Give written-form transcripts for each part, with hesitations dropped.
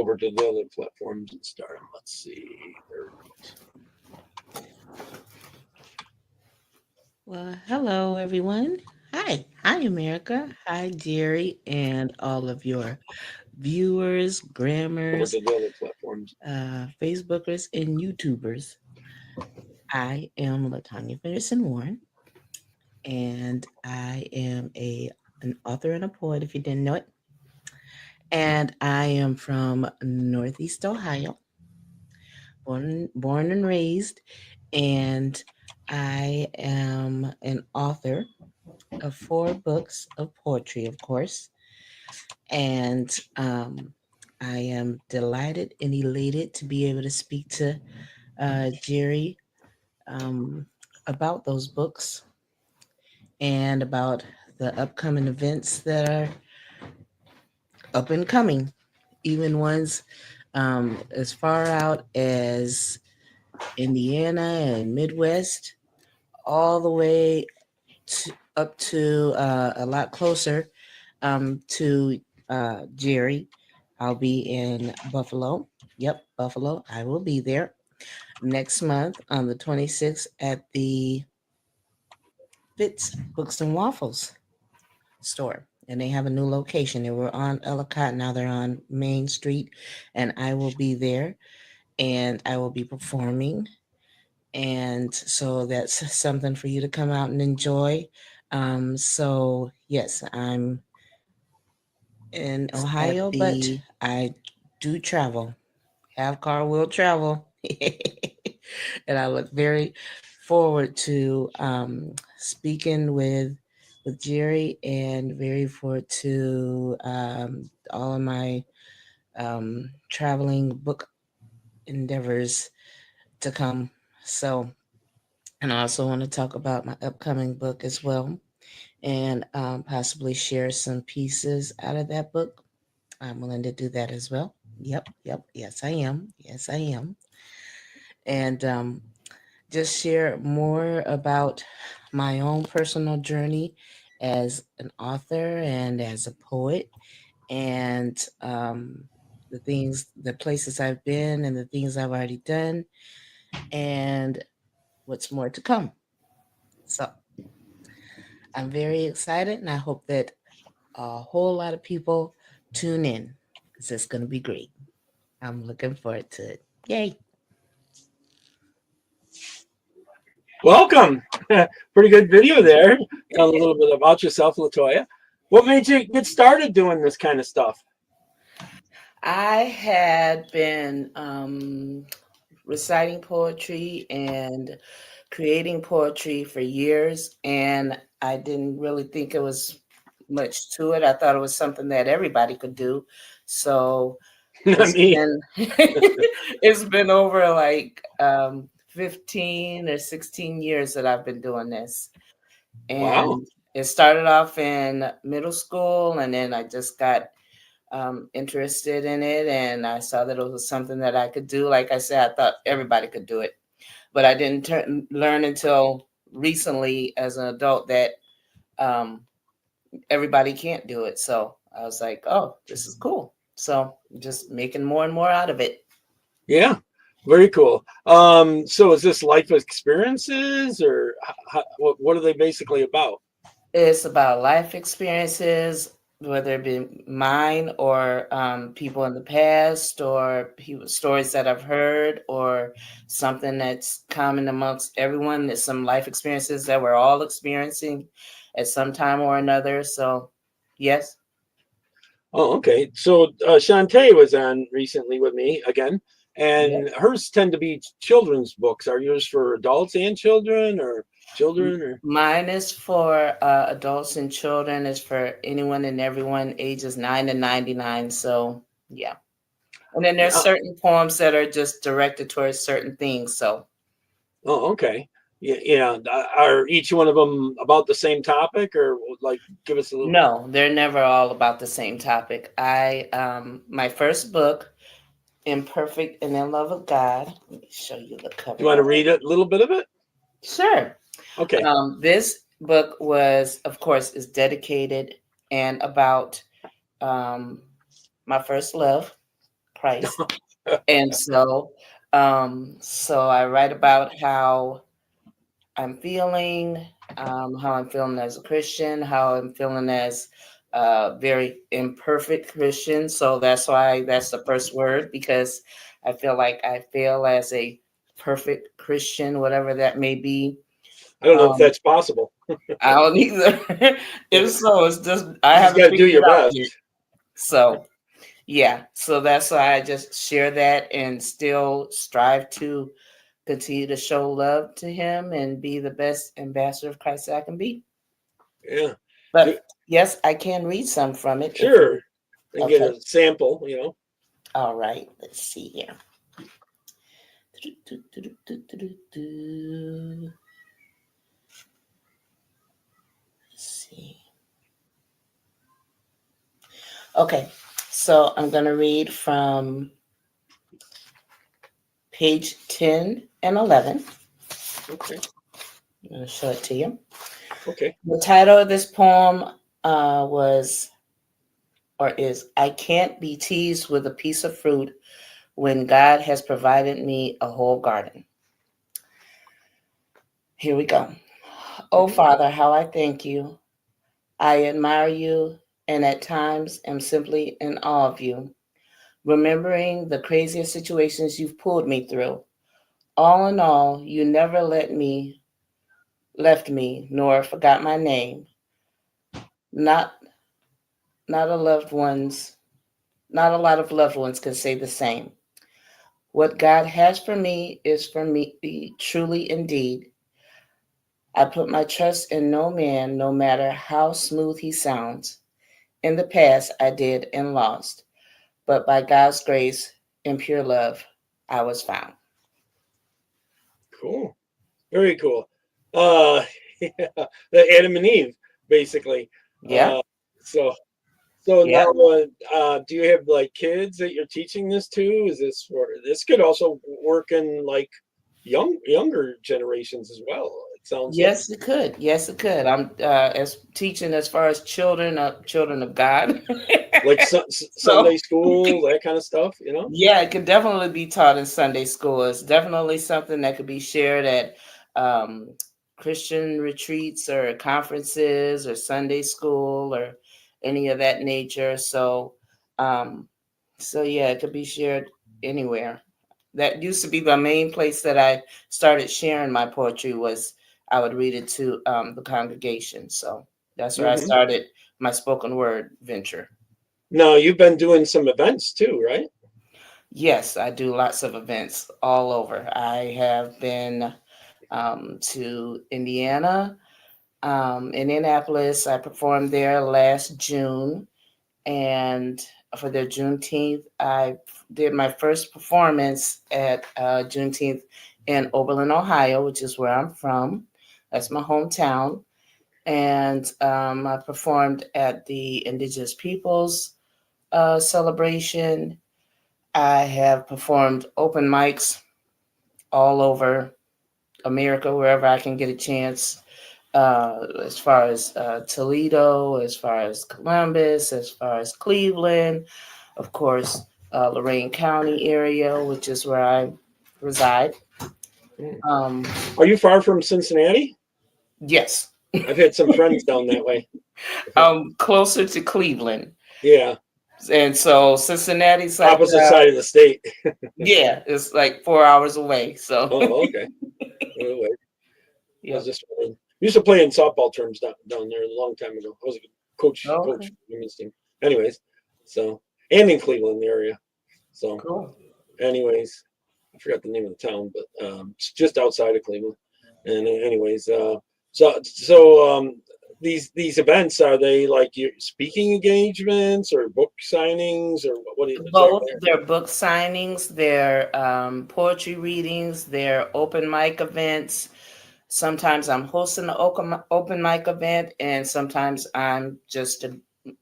over to the other platforms and start them. Let's see. There it goes. Well, hello, everyone. Hi, America. Hi, Jerry, and all of your viewers, Over grammars, to the other platforms. Facebookers, and YouTubers. I am Latonya Henderson Warren, and I am an author and a poet, if you didn't know it. And I am from Northeast Ohio, born and raised, and I am an author of 4 books of poetry, of course. And I am delighted and elated to be able to speak to Jerry um, about those books and about the upcoming events that are up and coming, even ones as far out as Indiana and Midwest, all the way up to a lot closer to Jerry. I'll be in Buffalo. Yep, Buffalo. I will be there next month on the 26th at the Fitz Books and Waffles store. And they have a new location. They were on Ellicott, now they're on Main Street. And I will be there and I will be performing. And so that's something for you to come out and enjoy. So, yes, I'm in At Ohio, but the I do travel. Have car, will travel. And I look very forward to speaking with Jerry, and very forward to all of my traveling book endeavors to come. So, and I also want to talk about my upcoming book as well, and possibly share some pieces out of that book. I'm willing to do that as well. Yep. Yes, I am. Yes, I am. And just share more about my own personal journey as an author and as a poet, and the places I've been, and the things I've already done, and what's more to come. So I'm very excited, and I hope that a whole lot of people tune in because it's going to be great. I'm looking forward to it. Yay. Welcome. Pretty good video there. Tell a little bit about yourself, Latoya. What made you get started doing this kind of stuff? I had been reciting poetry and creating poetry for years, and I didn't really think it was much to it. I thought it was something that everybody could do. So Not it's me. been it's been over like 15 or 16 years that I've been doing this. Wow. And it started off in middle school, and then I just got interested in it, and I saw that it was something that I could do. Like I said, I thought everybody could do it, but I didn't learn until recently as an adult that um, everybody can't do it. So I was like, oh, this is cool. So just making more and more out of it. Yeah. Very cool. So is this life experiences, or what are they basically about? It's about life experiences, whether it be mine or people in the past, or people, stories that I've heard, or something that's common amongst everyone. There's some life experiences that we're all experiencing at some time or another. So, yes. Oh, okay. So Shantae was on recently with me again, Yep. and hers tend to be children's books. Are yours for adults and children, or children, or? Mine is for adults and children. Is for anyone and everyone ages 9 to 99. So, yeah. And then there's Uh, certain poems that are just directed towards certain things. So oh, okay. Yeah, yeah. Are each one of them about the same topic, or like give us a little? no, they're never all about the same topic. I my first book, Imperfect and in Love with God. Let me show you the You cover want to of it. read a little bit of it? Sure. Okay. This book was, of course, is dedicated and about um, my first love, Christ. And so I write about I'm feeling, how I'm feeling as a Christian, how I'm feeling as a very imperfect Christian. So that's why that's the first word, because I feel like I fail as a perfect Christian, whatever that may be. I don't know if Um, that's possible. I don't either. If so, it's just I You just haven't got to do figured it your out best. yet. So yeah, so that's why I just share that and still strive to continue to show love to him and be the best ambassador of Christ that I can be. Yeah. Do, But yes, I can read some from it if sure. you And get okay. a sample, you know. All right, let's see here. Let's see. Okay, so I'm going to read from page 10 and 11. Okay. I'm going to show it to you. Okay. The title of this poem was or is I Can't Be Teased with a Piece of Fruit When God Has Provided Me a Whole Garden. Here we go. Oh, Hmm. Father, how I thank you. I admire you and at times am simply in awe of you, remembering the craziest situations you've pulled me through. All in all, you never left me, nor forgot my name. Not not a loved ones, not a lot of loved ones can say the same. What God has for me is for me truly indeed. I put my trust in no man, no matter how smooth he sounds. In the past, I did and lost, but by God's grace and pure love, I was found. Cool. Very cool. Uh, yeah, the Adam and Eve, basically. Yeah, Uh, so, so yeah. now, do you have like kids that you're teaching this to? Is this for this could also work in like younger generations as well? It sounds like Yes, it could. Yes, it could. I'm as teaching as far as children of God. like So Sunday school, that kind of stuff. You know. yeah, it could definitely be taught in Sunday school. It's definitely something that could be shared at um, Christian retreats or conferences or Sunday school or any of that nature. Um, so yeah, it could be shared anywhere. That used to be the main place that I started sharing my poetry was I would read it to the congregation. So that's where I Hmm. started my spoken word venture. Now you've been doing some events too, right? Yes, I do lots of events all over. I have been to Indiana, Indianapolis. I performed there last June, and for their Juneteenth, I did my first performance at Juneteenth in Oberlin, Ohio, which is where I'm from. That's my hometown. And I performed at the Indigenous Peoples celebration. I have performed open mics all over America, wherever I can get a chance, as far as Toledo, as far as Columbus, as far as Cleveland, of course, Lorain County area, which is where I reside. Mm. Um, Are you far from Cincinnati? yes, I've had some friends down that way. I'm closer to Cleveland. Yeah, And so Cincinnati's like, opposite side of the state. yeah, it's like 4 hours away. So, Oh, okay. Oh, wait. I was yep. just wondering. Used to play in softball terms down there a long time ago. I was a coach Okay, for the women's team. Anyways, so and in Cleveland area. So, cool. anyways, I forgot the name of the town, but it's just outside of Cleveland. And anyways, these events, are they like your speaking engagements or book signings or what Both exactly? their book signings, their poetry readings, their open mic events. Sometimes I'm hosting an open mic event, and sometimes I'm just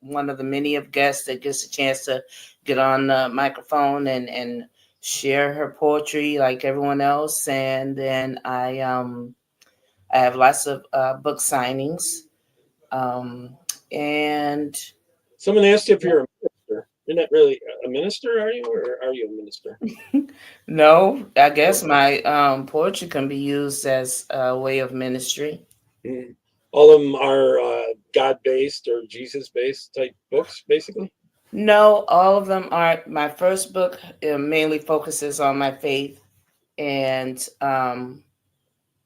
one of the many of guests that gets a chance to get on the microphone and share her poetry like everyone else. And then I have lots of book signings, um, and Someone asked you if you're a minister. you're not really a minister, are you, or are you a minister? No, I No. guess my poetry can be used as a way of ministry. Mhm. All of them are God-based or Jesus-based type books, basically. No, all of them aren't. My first book mainly focuses on my faith, and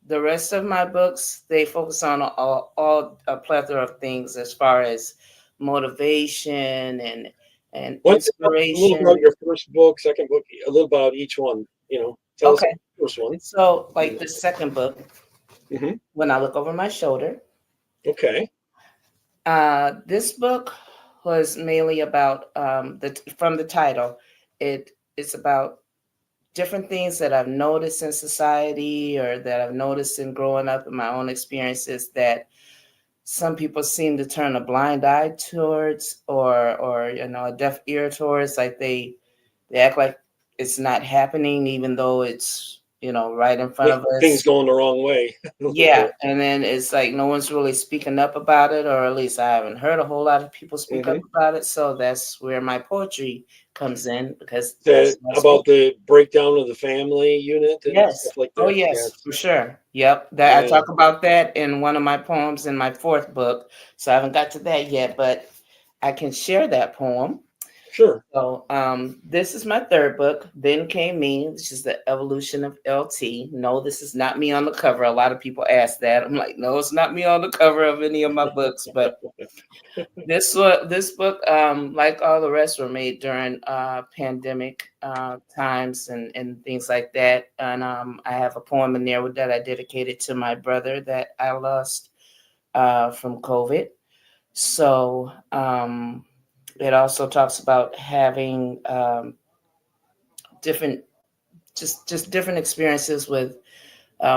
the rest of my books they focus on all a plethora of things as far as motivation and Why don't you tell us a little about inspiration. your first book, second book, a little about each one. Tell us Okay, about the first one. so like And, the second book, mhm. when I look over my shoulder, Okay. this book was mainly about the from the title, it's about different things that I've noticed in society or that I've noticed in growing up in my own experiences that some people seem to turn a blind eye towards or a deaf ear towards, like they act like it's not happening even though it's right in front of Things us. going the wrong way a little Yeah, bit. and then it's like no one's really speaking up about it, or at least I haven't heard a whole lot of people speak up Hmm. about it. So that's where my poetry comes in because that's That my about spoken. the breakdown of the family unit and Yes. stuff like Oh, that. yes, Yes. for sure. Yep. That I Yeah. talk about that in one of my poems in my fourth book. So I haven't got to that yet, but I can share that poem. Sure. So this is my third book, Then Came Me, which is the evolution of LT. No, this is not me on the cover. A lot of people ask that. I'm like, no, it's not me on the cover of any of my books, but this book, like all the rest, were made during pandemic times and things like that. And I have a poem in there that I dedicated to my brother that I lost from COVID. So it also talks about having different, just different experiences with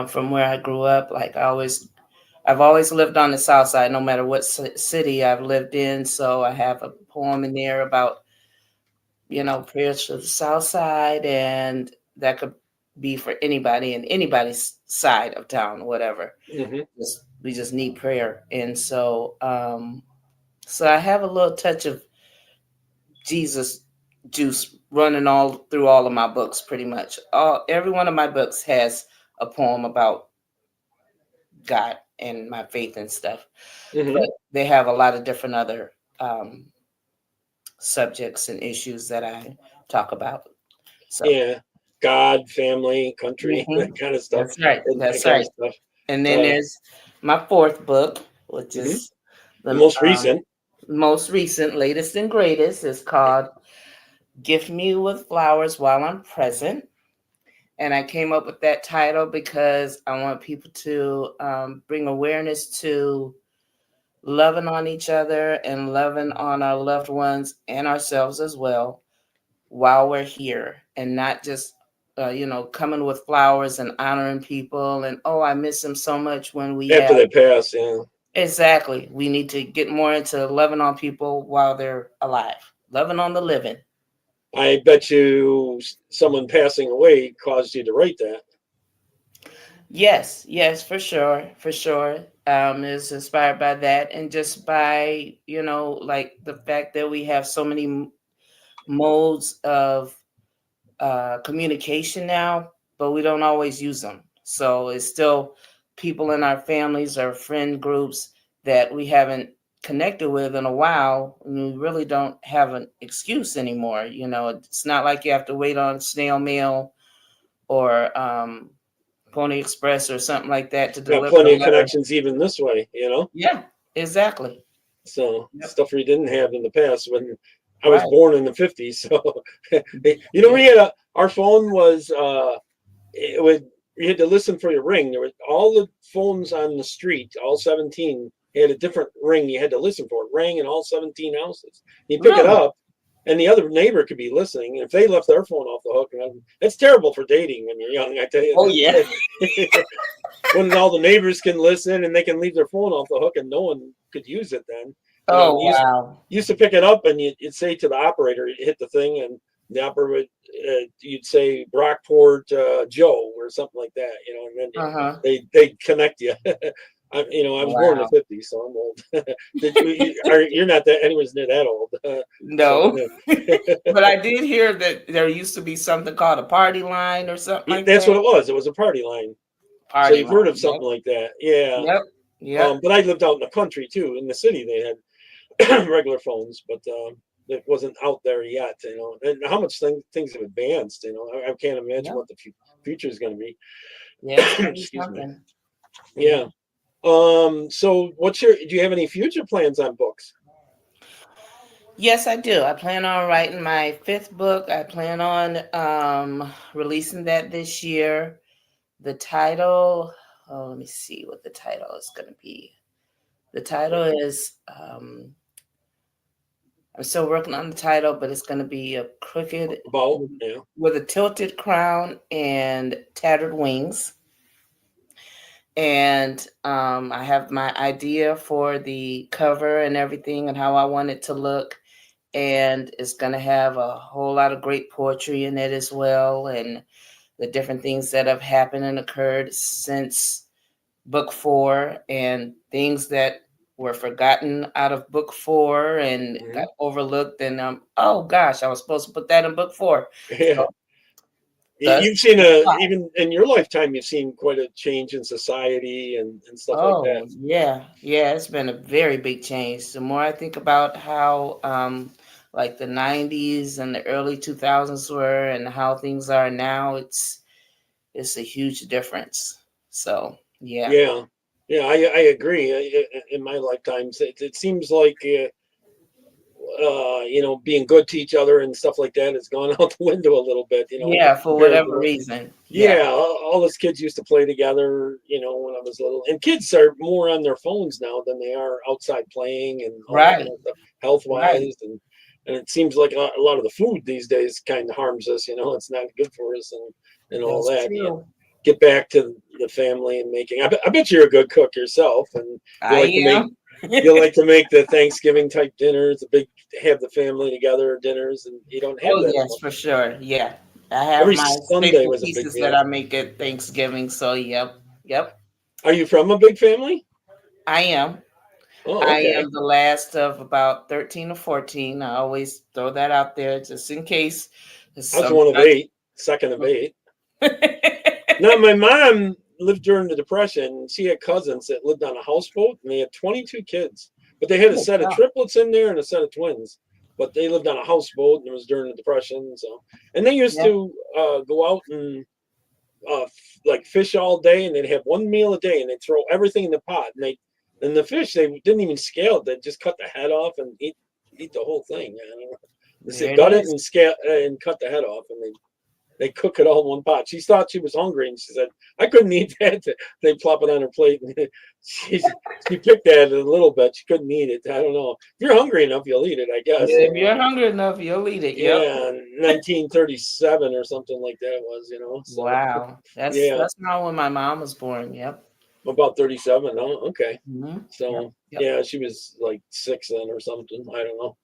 from where I grew up. I've always lived on the South Side, no matter what city I've lived in. So I have a poem in there about, prayers for the South Side, and that could be for anybody in anybody's side of town, whatever. Hmm. We just need prayer, and so I have a little touch of Jesus juice running all through all of my books, pretty much. Every one of my books has a poem about God and my faith and stuff, Hmm. but they have a lot of different other um, subjects and issues that I talk about. So, Yeah. God, family, country, mhm, that kind of stuff. that's right. And that That's kind of right. stuff. And then Uh, there's my fourth book, which mhm. is The the most recent. most recent, latest, and greatest. Is called "Gift Me with Flowers While I'm Present." And I came up with that title because I want people to bring awareness to loving on each other and loving on our loved ones and ourselves as well while we're here, and not just coming with flowers and honoring people and, oh, I miss them so much, when we After have they pass, yeah. exactly, we need to get more into loving on people while they're alive, loving on the living. I bet you someone passing away caused you to write that. Yes, yes, for sure, for sure. Is inspired by that, and just by like the fact that we have so many modes of communication now, but we don't always use them. So it's still people in our families or friend groups that we haven't connected with in a while, and we really don't have an excuse anymore. It's not like you have to wait on snail mail or Pony Express or something like that to Got deliver a plenty of letter. connections even this way. Yeah, exactly. So Yep. stuff we didn't have in the past when I was Right. born in the 50s. So Yeah. we had our phone was it would you had to listen for your ring. There was all the phones on the street, all 17 had a different ring you had to listen for. It rang in all 17 houses. You pick it Really? up and the other neighbor could be listening. And if they left their phone off the hook, it's terrible for dating when you're young, I tell you Oh yeah. that. When all the neighbors can listen and they can leave their phone off the hook and no one could use it then. Oh You wow. used to pick it up and you'd say to the operator, you hit the thing and the operator would, you'd say Brockport Joe or something like that, and then Uh huh. they'd connect you. I was born in Wow. the '50s, so I'm old. You're not that anyone's near that old. So No. But I did hear that there used to be something called a party line or something like that's that. what it was. It was a party line. So Party you've heard of line. something Yep. like that, yeah. Yep. Yep. But I lived out in the country too. In the city, they had regular phones, but it wasn't out there yet. And how much things have advanced. I can't imagine Yep. what the future is going to be. Yeah, it's gonna be Excuse me. something. Yeah. Yeah. So do you have any future plans on books? Yes, I do. I plan on writing my fifth book. I plan on releasing that this year. The title, oh, let me see what the title is going to be. The title is, I'm still working on the title, but it's going to be a crooked About, yeah. with a tilted crown and tattered wings. And I have my idea for the cover and everything and how I want it to look. And it's going to have a whole lot of great poetry in it as well. And the different things that have happened and occurred since book four and things that were forgotten out of book four and Hmm. got overlooked. And oh gosh, I was supposed to put that in book four. Yeah. So, thus, You've seen book five. even in your lifetime, you've seen quite a change in society and stuff like that. Oh, yeah. Yeah, it's been a very big change. The more I think about how like the 90s and the early 2000s were and how things are now, it's a huge difference. So, yeah. Yeah. Yeah, I agree. In my lifetimes, it seems like being good to each other and stuff like that has gone out the window a little bit. Yeah, for Compared to whatever what. reason. Yeah. Yeah, all us kids used to play together. When I was little, and kids are more on their phones now than they are outside playing and all that Right. kind of stuff, health Right. wise, and it seems like a lot of the food these days kind of harms us. It's not good for us and all That's that. true. Get back to the family and making. I bet you're a good cook yourself, and you like I to make am. you like to make the Thanksgiving type dinners, the big have the family together dinners, and you don't have Oh, that yes, anymore. for sure. Yeah. I have Every my Sunday staple was a big pieces that meal. I make at Thanksgiving. So, yep. Yep. Are you from a big family? I am. Oh, I okay. am the last of about 13 or 14. I always throw that out there just in case. I was one of Sometimes. eight, second of eight. Now, my mom lived during the Depression. She had cousins that lived on a houseboat, and they had 22 kids. But they had a Oh, set of God. triplets in there and a set of twins. But they lived on a houseboat, and it was during the Depression. And they used Yeah. to go out and like fish all day, and they'd have one meal a day, and they'd throw everything in the pot. And the fish they didn't even scale it; they'd just cut the head off and eat the whole thing. They There said it gut it is. and scale and cut the head off, and they cook it all in one pot. She thought she was hungry, and she said, "I couldn't eat that." They plop it on her plate, and she she picked at it a little bit. She couldn't eat it. I don't know. If you're hungry enough, you'll eat it, I guess. If you're hungry enough, you'll eat it. Yep. Yeah, 1937 or something like that it was. So Wow. yeah, That's not when my mom was born. Yep. about 37. Oh, okay. Hmm. Yep. So Yep. yeah, she was like six then or something. I don't know.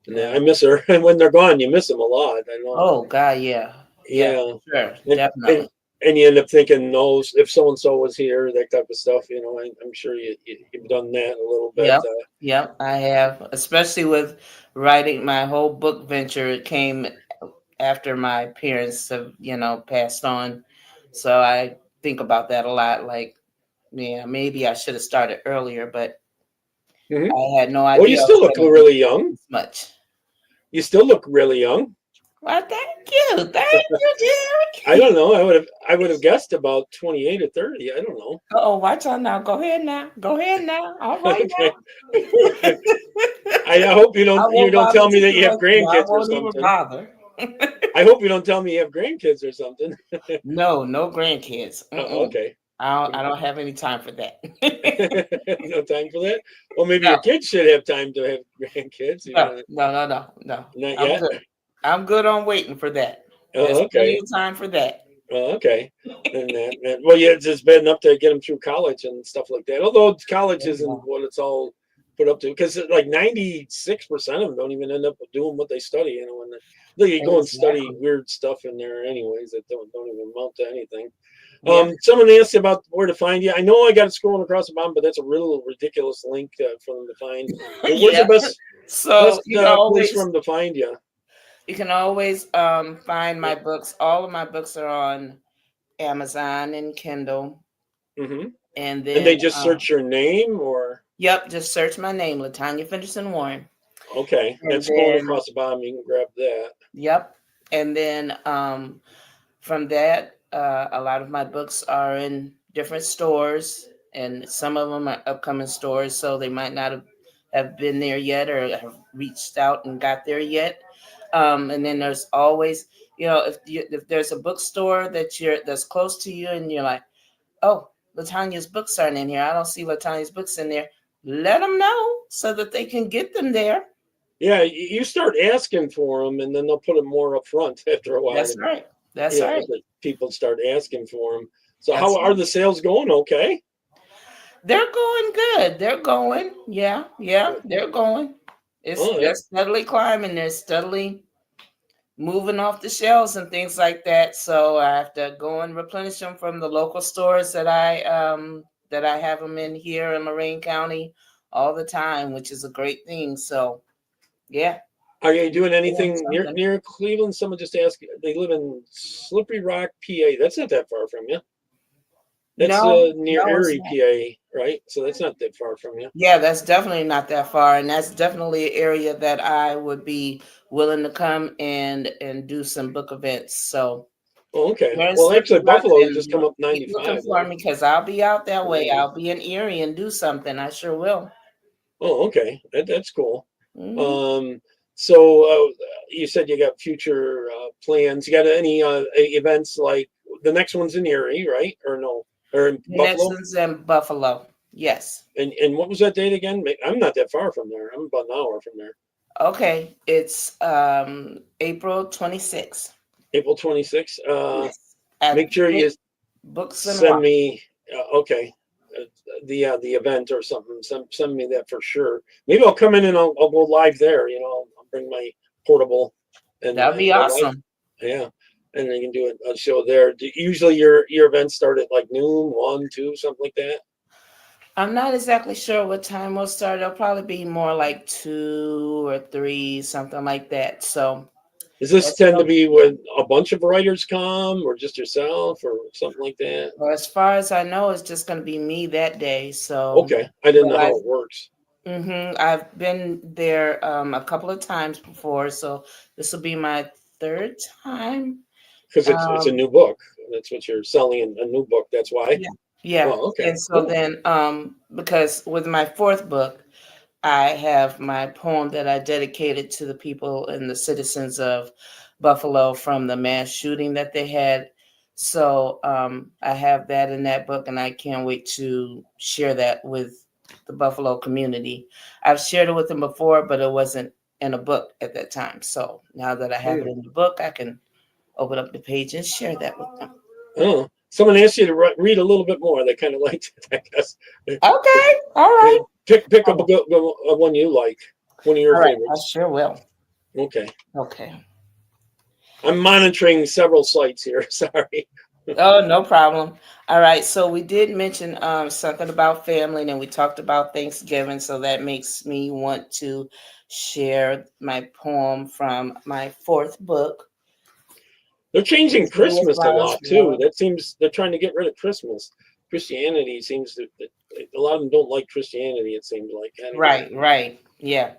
And Yeah. I miss her. And when they're gone, you miss them a lot. I know. Oh God, yeah. Yeah, Yeah, sure. and and Definitely. and you end up thinking, no, if so and so was here, that type of stuff. I'm sure you've done that a little bit. Yep. Yep. I have, especially with writing my whole book venture. It came after my parents have, passed on. So I think about that a lot. Like, yeah, maybe I should have started earlier, but Hmm. I had no Well, you idea I still was look going to do really young. this much. You still look really young. Well, thank you. Thank you, I Jerry. don't know. I would have guessed about 28 or 30. I don't know. Oh, watch out now. Go ahead now. Go ahead now. All right Okay. now. I hope you I don't won't bother tell me to that you have correct you. I grandkids or won't even something. bother. I hope you don't tell me you have grandkids or something. No, no grandkids. Oh, Mm-mm. okay. I don't have any time for that. No time for that. Well, maybe No, your kids should have time to have grandkids. no, no, no, no, no. Not I'm yet. good. I'm good on waiting for that. There's Oh, plenty okay. of time for that. Oh, okay. And well, yeah, it's just bad enough to get them through college and stuff like that. Although college There you isn't go. what it's all put up to, because like 96% of them don't even end up doing what they study. And they go and study Exactly. weird stuff in there anyways that don't even amount to anything. Yeah. Someone asked about where to find you. I know I got it scrolling across the bottom, but that's a real ridiculous link for them to find. But where's the Yeah. So best place for them to find you? you can always find my books. All of my books are on Amazon and Kindle. Mm-hmm. And And they then just search your name, or yep, just search my name, Latonya Fenderson Warren. okay, And that's scrolling then across the bottom. You can grab that. yep. And then from that, a lot of my books are in different stores, and some of them are upcoming stores, so they might not have been there yet or have reached out and got there yet. And then there's always, if there's a bookstore that's close to you, and you're like, oh, Latanya's books aren't in here. I don't see Latanya's books in there. Let them know so that they can get them there. Yeah, you start asking for them, and then they'll put them more up front after a while. That's right. That's Yeah, right. as the people start asking for them. So That's how are right. the sales going? Okay. They're going good. They're going. Yeah, yeah, they're going. Oh, They're steadily climbing. They're steadily moving off the shelves and things like that. So I have to go and replenish them from the local stores that I have them in here in Lorain County all the time, which is a great thing. So yeah. are you doing Doing anything something. near Cleveland? Someone just asked. They live in Slippery Rock, PA. That's not that far from you. That's No, near no, it's Erie, not. PA, right? So that's not that far from you. Yeah, that's definitely not that far, and that's definitely an area that I would be willing to come and do some book events. So Oh, okay. you're in Well, Slippery actually, Rock, Buffalo, you then just come up keep looking 95, for right? me because I'll be out that way. Yeah. I'll be in Erie and do something. I sure will. Oh, okay. That's cool. Hmm. Um, so you said you got future plans. You got any events like the next one's in Erie, right? Or no? Or in The next Buffalo? one's in Buffalo. Yes. And what was that date again? I'm not that far from there. I'm about an hour from there. Okay. It's April 26th. April 26th. Yes. At Make sure Big you Books and send Wine. me. Okay. The event or something. Send me that for sure. Maybe I'll come in and I'll go live there. I'll bring my portable and That'll be go live. awesome. Yeah, and then you can do a show there. Usually your events start at like noon, 1, 2, something like that. I'm not exactly sure what time we'll start. It'll probably be more like 2 or 3, something like that. So Does this that's tend to be when a bunch of writers come, or just yourself, or something like that? well, as far as I know, it's just going to be me that day. So, Okay, I didn't but know how it works I've been there a couple of times before, so this will be my third time. because it's a Um, new book. That's what you're selling, a new book. That's why. yeah, yeah. Oh, okay, And so cool. then, because with my fourth book, I have my poem that I dedicated to the people and the citizens of Buffalo from the mass shooting that they had. So I have that in that book, and I can't wait to share that with the Buffalo community. I've shared it with them before, but it wasn't in a book at that time. So now that I have it Hmm. in the book, I can open up the page and share that with them. Oh, someone asked you to read a little bit more. They kind of liked it, I guess. Okay. All right. Pick up All a one you like, one of your right. I favorites. sure will. Okay. Okay. I'm monitoring several sites here. Sorry. Oh, no problem. All right. So we did mention something about family, and then we talked about Thanksgiving. So that makes me want to share my poem from my fourth book. They're changing His name is Christmas a Miles lot too. Moore. That seems they're trying to get rid of Christmas. Christianity seems to a lot of them don't like Christianity. It seems like anyway. Right, right. Yeah.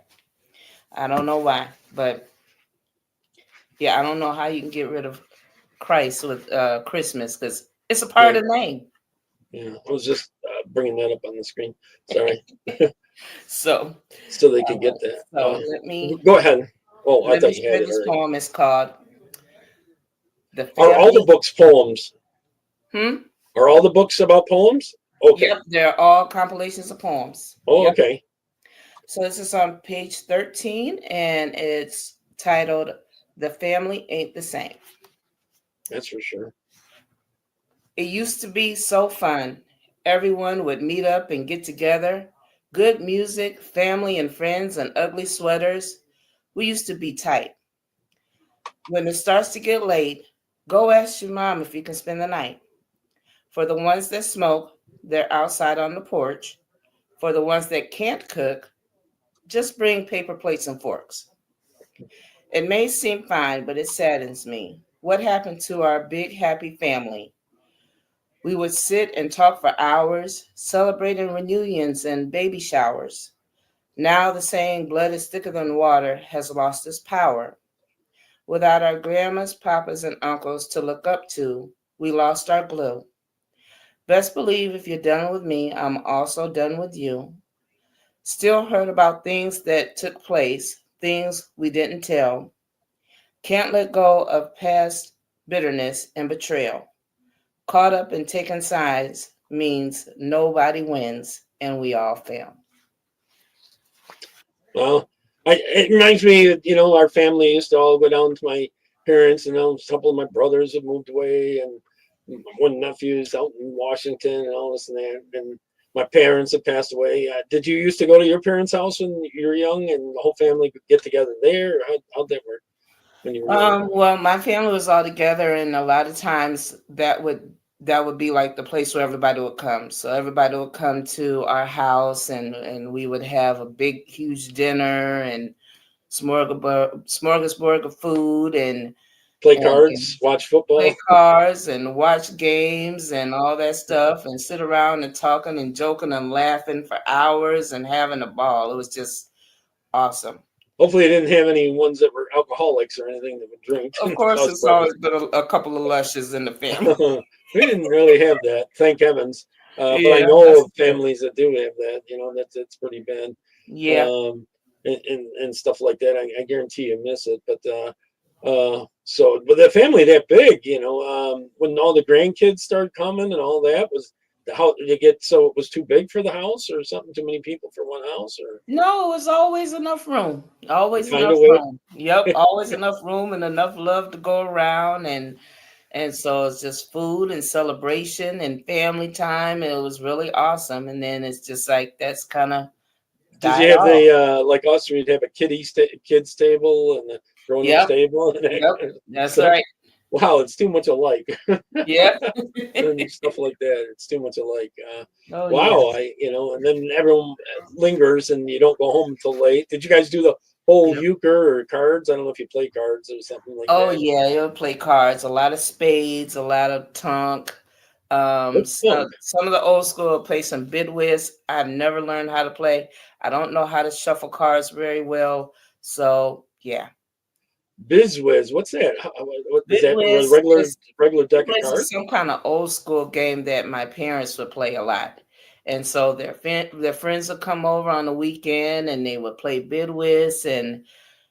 I don't know why, but yeah, I don't know how you can get rid of Christ with Christmas because it's a part Yeah, of the name. yeah. I was just bringing that up on the screen. Sorry, So, so they could get that. so Go ahead. Oh, I let me thought you had share it this already. poem. It's called "The Are all the Family." books poems? Hmm. Are all the books about poems? Okay. Yep, they're all compilations of poems. Oh, Yep. okay. So this is on page 13 and it's titled "The Family Ain't the Same." That's for sure. It used to be so fun. Everyone would meet up and get together. Good music, family and friends, and ugly sweaters. We used to be tight. When it starts to get late, go ask your mom if you can spend the night. For the ones that smoke, they're outside on the porch. For the ones that can't cook, just bring paper plates and forks. It may seem fine, but it saddens me. What happened to our big happy family? We would sit and talk for hours, celebrating reunions and baby showers. Now the saying, blood is thicker than water, has lost its power. Without our grandmas, papas, and uncles to look up to, we lost our glue. Best believe if you're done with me, I'm also done with you. Still heard about things that took place, things we didn't tell. Can't let go of past bitterness and betrayal. Caught up in taking sides means nobody wins and we all fail. Well, it reminds me that our family used to all go down to my parents, and a couple of my brothers have moved away, and one nephew's out in Washington, and all this and that. And my parents have passed away. Did you used to go to your parents' house when you were young, and the whole family could get together there? How'd that work when you were young? Well, my family was all together, and a lot of times that would be like the place where everybody would come. So everybody would come to our house, and we would have a big, huge dinner and smorgasbord of food, Play and cards, watch play football. cards and watch games and all that stuff, and sit around and talking and joking and laughing for hours and having a ball. It was just awesome. Hopefully, they didn't have any ones that were alcoholics or anything that would drink Of and course, cause it's trouble. always been a couple of lushes in the family. We didn't really have that, thank heavens. But I Yeah, know that's of good. families that do have that. That's pretty bad, Yeah. um, and stuff like that. I guarantee you miss it. But the family that big, when all the grandkids started coming and all that, was the how did it get so it was too big for the house or something? Too many people for one house, or No, it was always enough room. Always find a enough way? room. Yep, always enough room and enough love to go around, and so it's just food and celebration and family time. And it was really awesome. And then it's just like that's kind of Did you died have off. the like us? We'd have a kids table and a grown ups Yep, table and that yep, kind of that's stuff. right. Wow, it's too much alike. Yep. And stuff like that. It's too much alike. Oh yeah. Wow, and then everyone lingers, and you don't go home until late. Did you guys do the whole Yep. euchre or cards? I don't know if you play cards or something like Oh that. yeah, you'll play cards, a lot of spades, a lot of tunk. What's punk? Some of the old school will play some bidwiz. I've never learned how to play. I don't know how to shuffle cards very well. So yeah, Bizwiz. What's that? What is that? A bidwiz regular deck of bidwiz is cards? some kind of old school game that my parents would play a lot. And so their friends would come over on the weekend and they would play bidwiz, and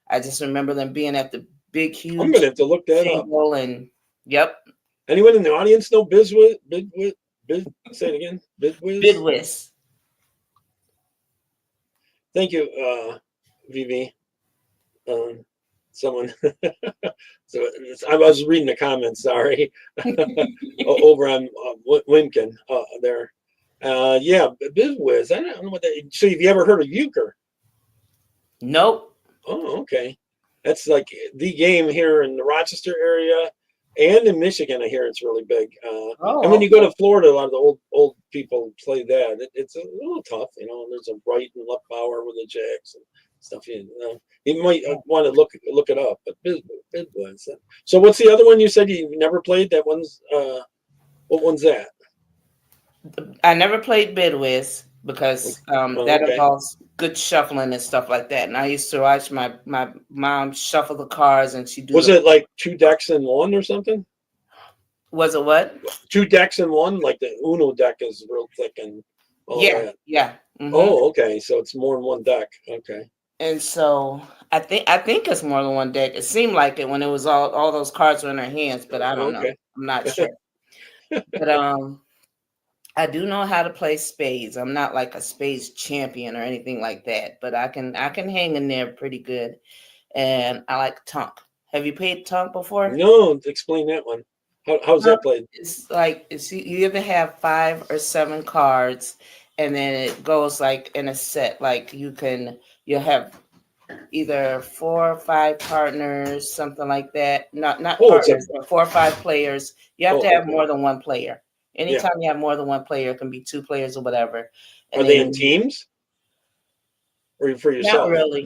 I just remember them being at the big I'm gonna huge have to look that up. table, and yep, Anyone in the audience know Bizwiz? Say it again. Bizwiz. bidwiz. Thank you, Vivi. Um, Someone. So I was reading the comments. Sorry, over on Winkin there. Yeah, Bizwiz. I don't know what that. So have you ever heard of euchre? Nope. Oh, okay. That's like the game here in the Rochester area and in Michigan. I hear it's really big. And when Oh, you go to Florida, a lot of the old people play that. It's a little tough. There's a right and left power with the jacks and stuff. You might okay. want to look it up. But Biz was. So what's the other one you said you never played? That one's what one's that? I never played bidwiz because Oh, that okay. involves good shuffling and stuff like that. And I used to watch my mom shuffle the cards, and she do Was the. it like two decks in one or something? Was it what? Two decks in one, like the Uno deck is real thick and all Yeah, that. yeah. Oh, okay. So it's more than one deck. Okay. And so I think it's more than one deck. It seemed like it when it was all those cards were in her hands, but I don't know. Okay. I'm not sure. But I do know how to play spades. I'm not like a spades champion or anything like that, but I can hang in there pretty good. And I like tunk. Have you played tunk before? No, explain that one. How's Tunk that played? is like you either have 5 or 7 cards, and then it goes like in a set. Like you'll have either 4 or 5 partners, something like that. Not Oh, it's a. partners, but 4 or 5 players. You have Oh, to have okay. more than one player. Yeah. Anytime you have more than one player, it can be two players or whatever. Are And they in then teams or for not yourself? really.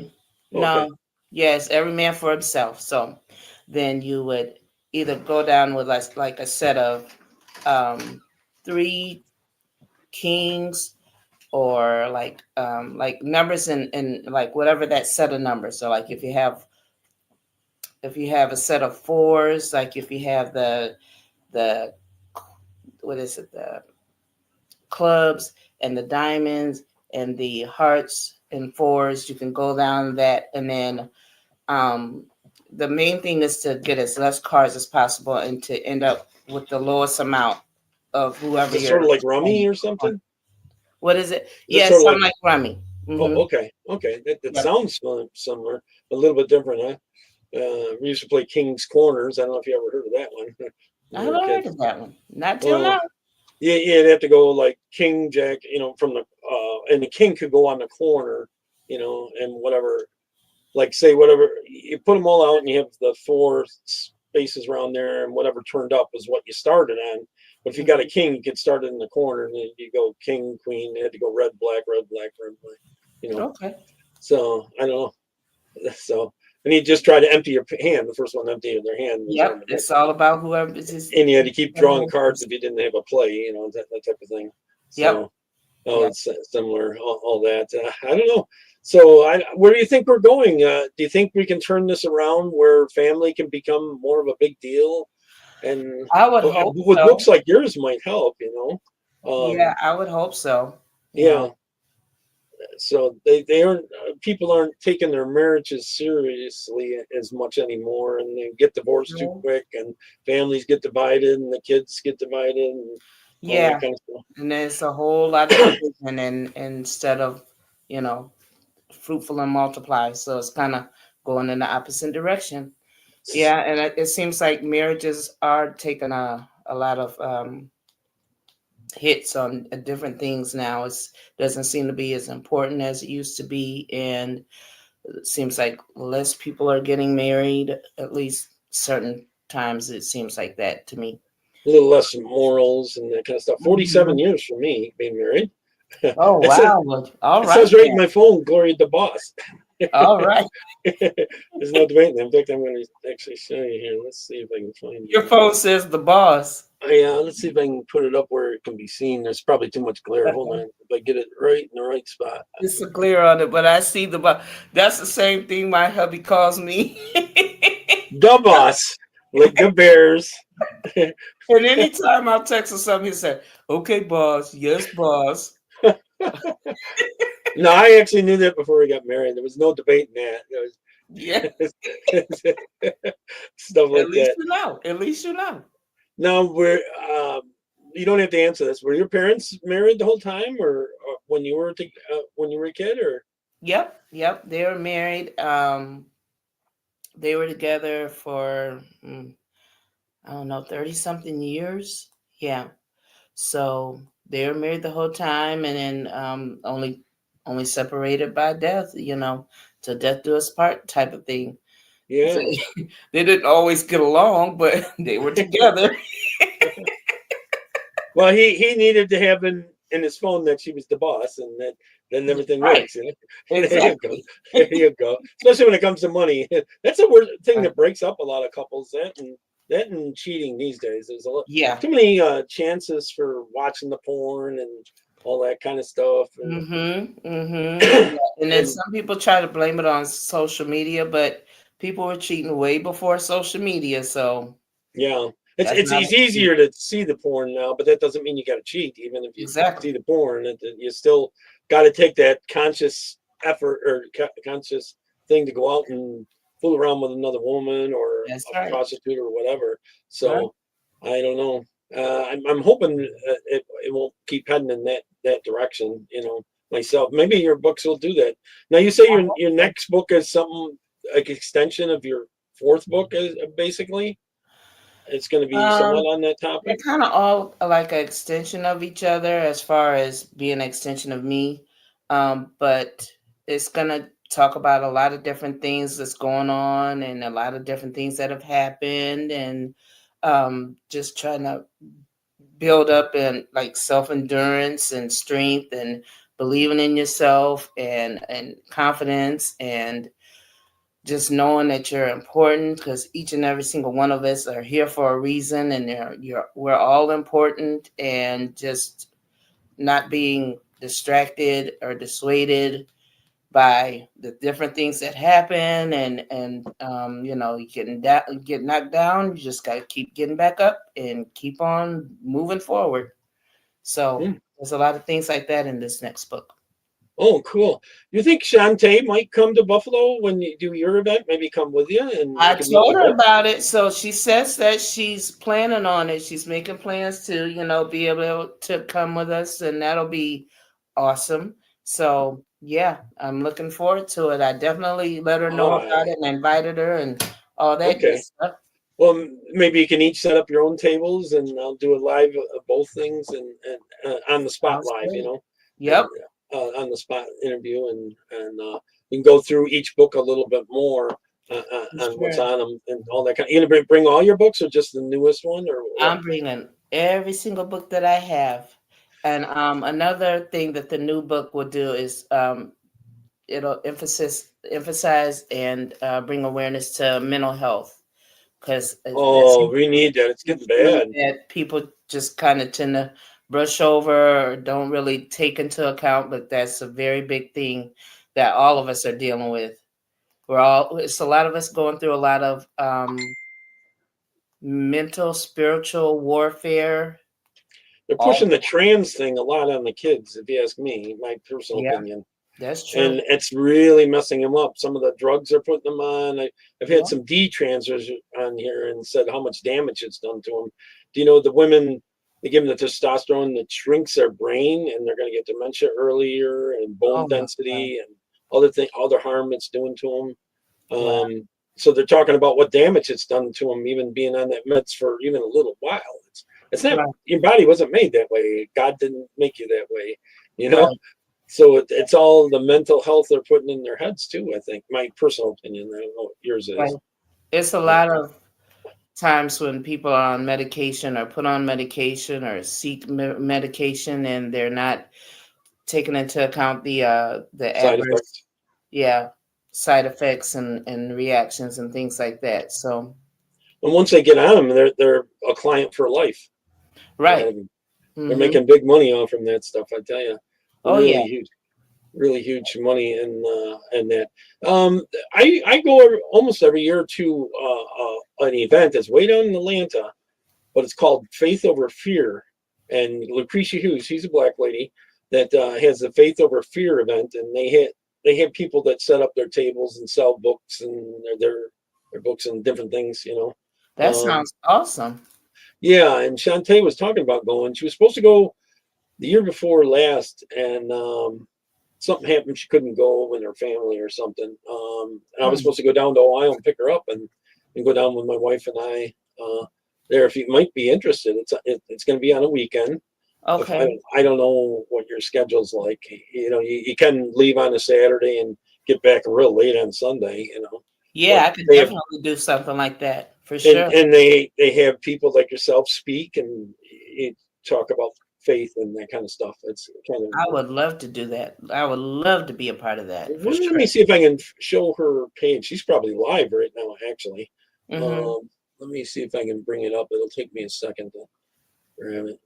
Okay. No. Yes, every man for himself. So then you would either go down with like a set of um, three kings or like numbers in like whatever that set of numbers. So like if you have a set of fours, like if you have the what is it, the clubs and the diamonds and the hearts and fours, you can go down that, and then um the main thing is to get as less cards as possible and to end up with the lowest amount of Is whoever it sort you're of like playing. rummy or something? What is it? Is it Yes, sort of something like, like rummy. oh, Mm-hmm. okay. Okay. That Yep. sounds similar, a little bit different, huh? We used to play King's Corners. I don't know if you ever heard of that one I when we were haven't heard kids. of that one. Not till Oh, now. yeah, yeah, you'd have to go like King, Jack, from the, and the King could go on the corner, and whatever, like say whatever, you put them all out and you have the four spaces around there and whatever turned up is what you started on. But if you got a Mhm. king, you could start it in the corner and then you go king, queen, you had to go red, black, red, black, red, black, you know. Okay. So I don't know. So, and you just try to empty your hand. The first one empty their hand was on Yep. the It's victor. all about whoever is just. And you had to keep drawing cards if you didn't have a play, that type of thing. Yep. So, oh, Yep. it's similar, all that. I don't know. So, where do you think we're going? Do you think we can turn this around where family can become more of a big deal? And I would hope with so. books like yours might help. Yeah, I would hope so. Yeah. So they aren't people aren't taking their marriages seriously as much anymore, and they get divorced too Mhm. quick, and families get divided, and the kids get divided, and all Yeah. that kind of stuff. And there's a whole lot of division and instead of, you know, fruitful and multiply. So it's kind of going in the opposite direction. Yeah, and it seems like marriages are taking a lot of hits on different things now. It doesn't seem to be as important as it used to be, and it seems like less people are getting married. At least certain times, it seems like that to me. A little less morals and that kind of stuff. 47 Mhm. years for me being married. Oh It says wow! Well, all it right says right in then. my phone, Gloria the boss. All right. There's no debating. In fact, I'm going to actually show you here. Let's see if I can find Your it. phone says the boss. Yeah, let's see if I can put it up where it can be seen. There's probably too much glare. Hold on. If I get it right in the right spot. It's a glare on it, but I see the boss. That's the same thing my hubby calls me. The boss, like the Bears. And anytime I text or something, he said, "Okay, boss. Yes, boss." No, I actually knew that before we got married. There was no debating that. Yeah. There was stuff At like least that. you know. At least you know. No, you don't have to answer this. Were your parents married the whole time, or when you were a kid, or Yep. Yep. They were married. They were together for I don't know, 30 something years. Yeah. So they were married the whole time, and then only separated by death. Till death do us part type of thing. So, yeah? they didn't always get along, but they were together. Well, he needed to have in his phone that she was the boss, and that then everything Right. works. There you go. Exactly. There you go. Especially when it comes to money, that's the worst thing that breaks up a lot of couples. That and cheating these days. There's a lot Yeah. too many chances for watching the porn and all that kind of stuff, and Mm-hmm. Mm-hmm. Yeah. And then and some people try to blame it on social media, but people were cheating way before social media, so yeah, it's that's it's not it's easier to see the porn now, but that doesn't mean you got to cheat. Even if you exactly. see the porn, you still got to take that conscious effort or conscious thing to go out and fool around with another woman or That's a right. prostitute or whatever. Right. So I don't know. I'm hoping it won't keep heading in that direction. Myself. Maybe your books will do that. Now you say I your hope so. next book is something like extension of your fourth book, is basically. It's going to be Um, somewhat on that they're topic. kind of all like an extension of each other as far as being an extension of me. But it's gonna talk about a lot of different things that's going on and a lot of different things that have happened and just trying to build up in like self-endurance and strength and believing in yourself and confidence and just knowing that you're important because each and every single one of us are here for a reason and we're all important and just not being distracted or dissuaded by the different things that happen and you get knocked down, you just got to keep getting back up and keep on moving forward. So Hmm. there's a lot of things like that in this next book. Oh, cool. You think Shantae might come to Buffalo when you do your event? Maybe come with you and I you can meet told the her book? about it, so she says that she's planning on it. She's making plans to, be able to come with us, and that'll be awesome. So yeah, I'm looking forward to it. I definitely let her know All about right. it and invited her and all that good Okay. stuff. Well, maybe you can each set up your own tables, and I'll do a live of both things, and on the spot Sounds live, great. and Yep, on the spot interview, and we can go through each book a little bit more for on what's sure. on them and all that kind. You gonna bring all your books, or just the newest one, or what? I'm bringing every single book that I have. And another thing that the new book will do is it'll emphasize and bring awareness to mental health because that's Oh, we need that. It's getting something bad. that people just kind of tend to brush over or don't really take into account, but that's a very big thing that all of us are dealing with. It's a lot of us going through a lot of mental, spiritual warfare. They're All, pushing the trans thing a lot on the kids, if you ask me, my personal yeah, opinion. that's true. And it's really messing them up. Some of the drugs they're putting them on. I've had Yeah. some D transfers on here and said how much damage it's done to them. Do you know the women? They give them the testosterone that shrinks their brain, and they're going to get dementia earlier, and bone Oh my God. density, and other harm it's doing to them. Wow. So they're talking about what damage it's done to them, even being on that meds for even a little while. It's not, Right. your body wasn't made that way. God didn't make you that way, you know. Right. So it's all the mental health they're putting in their heads too. I think my personal opinion. I don't know what yours Right. is. It's a lot of times when people are on medication or put on medication or seek medication and they're not taking into account the Side adverse, effects. yeah, side effects and reactions and things like that. So And once they get on them, they're a client for life. right. And they're Mm-hmm. making big money off from that stuff. I tell you, Oh yeah. really huge money in that. Um, I go almost every year to an event that's way down in Atlanta, but it's called Faith Over Fear. And Lucretia Hughes, she's a black lady that has the Faith Over Fear event, and they have people that set up their tables and sell books and their books and different things, That Um, sounds awesome. yeah, and Shantae was talking about going. She was supposed to go the year before last, and something happened. She couldn't go with her family or something. And I was Hmm. supposed to go down to Ohio and pick her up and go down with my wife and I there. If you might be interested, it's going to be on a weekend. If Okay. I don't know what your schedule's like. You can leave on a Saturday and get back real late on Sunday. But Yeah, I could they have definitely do something like that for and sure. and they have people like yourself speak and you talk about faith and that kind of stuff. It's kind of I would love to do that. I would love to be a part of that for well, let sure. me see if I can show her page. She's probably live right now, actually. Mm-hmm. Um, Let me see if I can bring it up. It'll take me a second to grab it.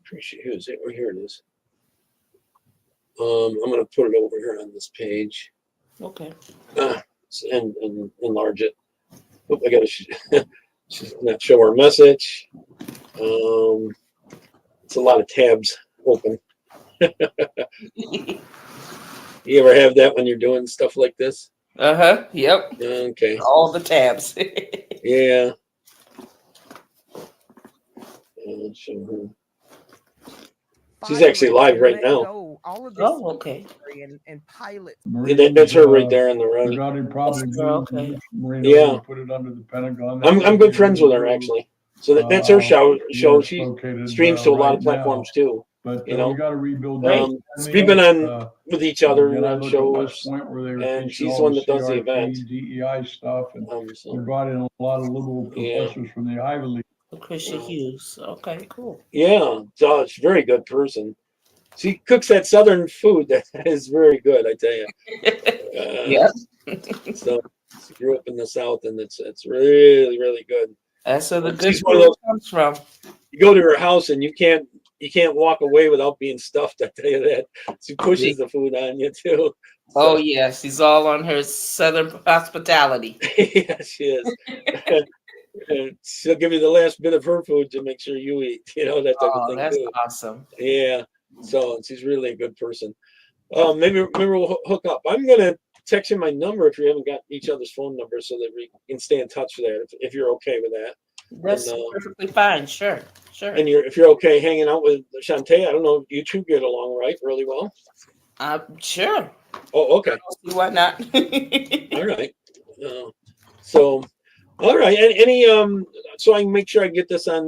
Appreciate who's it? Oh, here it is. I'm going to put it over here on this page Okay. uh, and enlarge it. Oh, I got to not show her message. Um, it's a lot of tabs open. You ever have that when you're doing stuff like this? Uh-huh. Yep. Okay. All the tabs. Yeah. Show her. She's actually Firing live and right let now. go. All of this Oh, okay. and pilots. That's her right there on the right. Regarding probably That's okay. Marine Yeah. Oil, put it under the Pentagon. I'm good friends with her actually. So that's her show. Where Show it's she located streams to a lot right of now. platforms too. But You know, we got to rebuild that. we've been on with each other Again, I on look at West shows, Point where they were and teaching she's all the one the that does the event. CRT, DEI stuff, and So, we brought in a lot of liberal professors from the Ivy League. Patricia Hughes. Okay, cool. yeah, so she's a very good person. She cooks that southern food that is very good, I tell you. Yep. So she grew up in the South, and it's really, really good. That's where the good She's one of food those. comes from. You go to her house, and you can't walk away without being stuffed. I tell you that. She pushes the food on you too. Oh yeah, she's all on her southern hospitality. Yeah, she is. And she'll give you the last bit of her food to make sure you eat. You know, that type of Oh, thing that's too. awesome. Yeah. So she's really a good person. Maybe we'll hook up. I'm gonna text you my number if you haven't got each other's phone numbers, so that we can stay in touch there. If you're okay with that. That's perfectly fine. Sure. And if you're okay hanging out with Shantae, I don't know, you two get along really well. Sure. Oh, okay. Why not? All right. So, all right. And any so I can make sure I get this on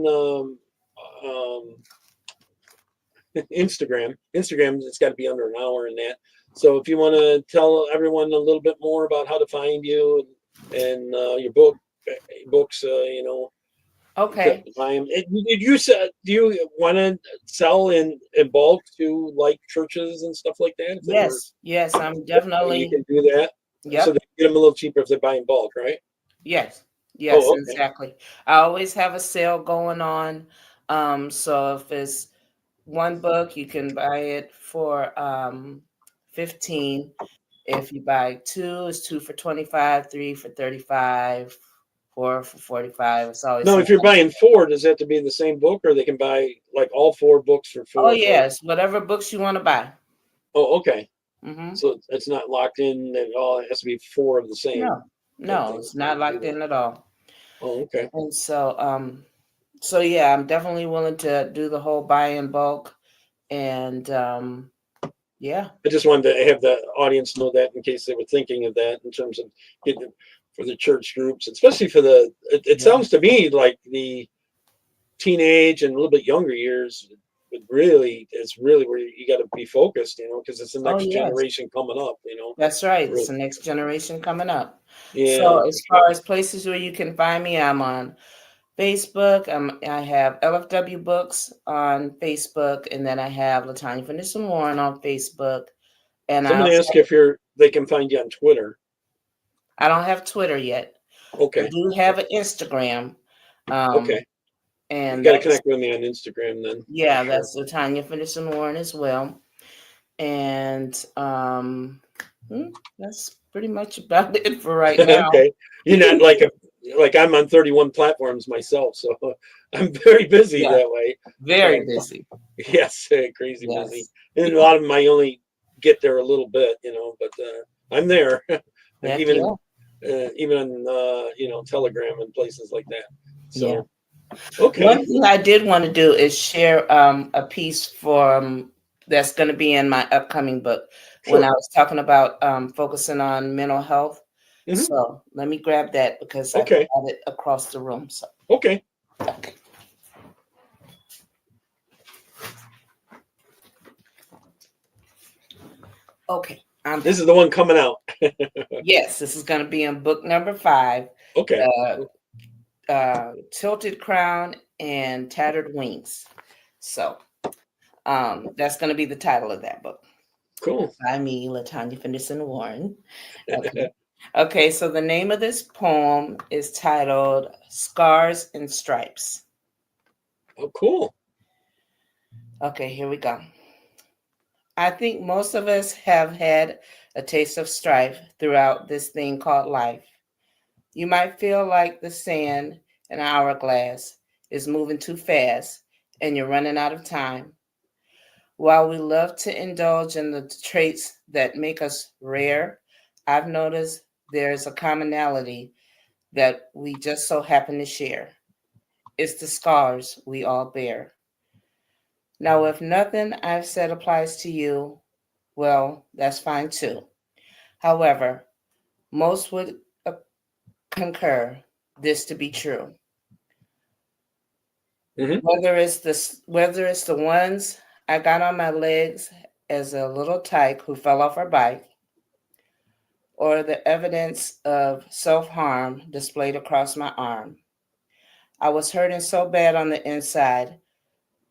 Instagram. Instagram, it's got to be under an hour in that. So if you want to tell everyone a little bit more about how to find you and your books, you know. Okay. Did you say, do you want to sell in bulk to like churches and stuff like that? Yes, I'm definitely. You can do that. Yep. So they get them a little cheaper if they buy in bulk, right? Yes, Oh, okay. exactly. I always have a sale going on. So if it's one book, you can buy it for 15. If you buy two, it's 2 for 25, 3 for 35, 4 for 45. It's always No, if you're buying 4, does it have to be the same book, or they can buy like all 4 books for 4? Oh yes, whatever books you want to buy. Oh, okay. Mm-hmm. So it's not locked in at all. It has to be 4 of the same. No, it's not locked in at all. Oh, okay. And so yeah, I'm definitely willing to do the whole buy in bulk, and yeah. I just wanted to have the audience know that in case they were thinking of that in terms of getting it for the church groups, especially for the. It sounds to me like the teenage and a little bit younger years. It's really where you got to be focused, you know, because it's the next generation coming up, you know. That's right. It's the next generation coming up. Yeah. So as far as places where you can find me, I'm on Facebook. I have LFW Books on Facebook, and then I have Latonya Finishing Warren on Facebook. And Somebody asked if they can find you on Twitter. I don't have Twitter yet. Okay. I do have an Instagram. Okay. And you got to connect with me on Instagram then. Yeah, that's Latonya Finishing Warren as well. And that's pretty much about it for right now. Okay. You're not like I'm on 31 platforms myself, so I'm very busy that way. Very busy. Yes, crazy busy. And a lot of them I only get there a little bit, you know, but I'm there. even on you know, Telegram and places like that. So okay. One thing I did want to do is share a piece that's going to be in my upcoming book. When I was talking about focusing on mental health. Mm-hmm. So let me grab that because I got it across the room. So okay. Okay. This is the one coming out. Yes, this is going to be in book number 5. Okay. Tilted Crown and Tattered Wings. So that's going to be the title of that book. Cool. By me, Latonya Finishing Warren. Okay, so the name of this poem is titled Scars and Stripes. Oh, cool. Okay, here we go. I think most of us have had a taste of strife throughout this thing called life. You might feel like the sand in an hourglass is moving too fast and you're running out of time. While we love to indulge in the traits that make us rare, I've noticed there's a commonality that we just so happen to share. It's the scars we all bear. Now, if nothing I've said applies to you, well, that's fine too. However, most would concur this to be true. Mm-hmm. Whether it's the ones I got on my legs as a little tyke who fell off her bike, or the evidence of self harm displayed across my arm. I was hurting so bad on the inside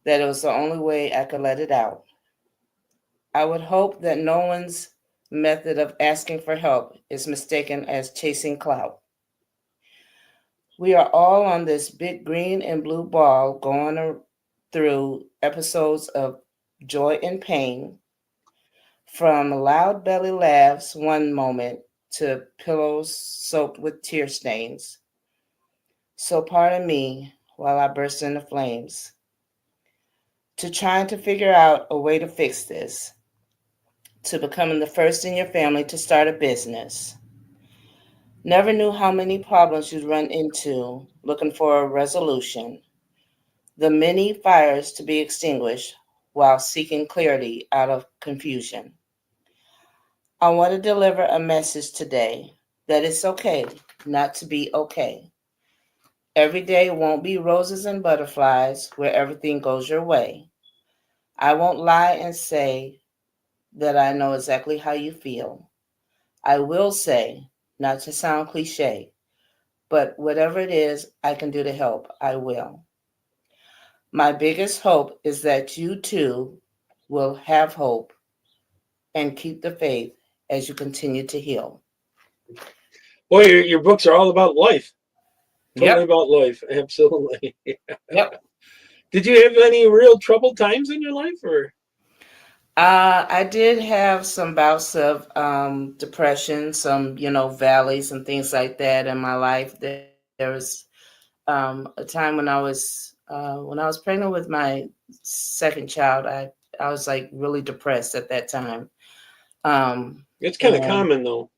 that it was the only way I could let it out. I would hope that no one's method of asking for help is mistaken as chasing clout. We are all on this big green and blue ball going through episodes of joy and pain, from loud belly laughs one moment to pillows soaked with tear stains. So pardon me while I burst into flames. To trying to figure out a way to fix this, to becoming the first in your family to start a business. Never knew how many problems you'd run into looking for a resolution, the many fires to be extinguished while seeking clarity out of confusion. I want to deliver a message today that it's okay not to be okay. Every day won't be roses and butterflies where everything goes your way. I won't lie and say that I know exactly how you feel. I will say, not to sound cliche, but whatever it is I can do to help, I will. My biggest hope is that you too will have hope and keep the faith as you continue to heal. Boy, your books are all about life. Totally Yep. about life. Absolutely. Yep. Did you have any real troubled times in your life, or? I did have some bouts of depression, some, valleys and things like that in my life. There was a time when I was pregnant with my second child. I was like really depressed at that time. It's kind of And common though.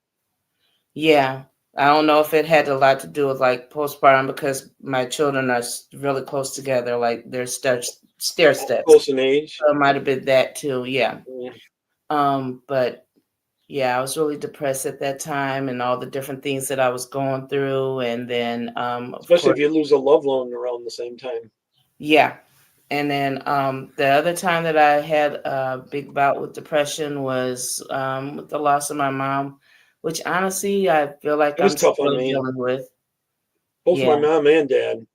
yeah, I don't know if it had a lot to do with like postpartum because my children are really close together, like they're stair steps. Close in age. So it might have been that too. Yeah. Yeah. But yeah, I was really depressed at that time and all the different things that I was going through. And then, of Especially if course, you lose a loved one around the same time. yeah. And then the other time that I had a big bout with depression was with the loss of my mom, which honestly I feel like It was I'm tough on still me. dealing with. Both my Yeah. mom and dad.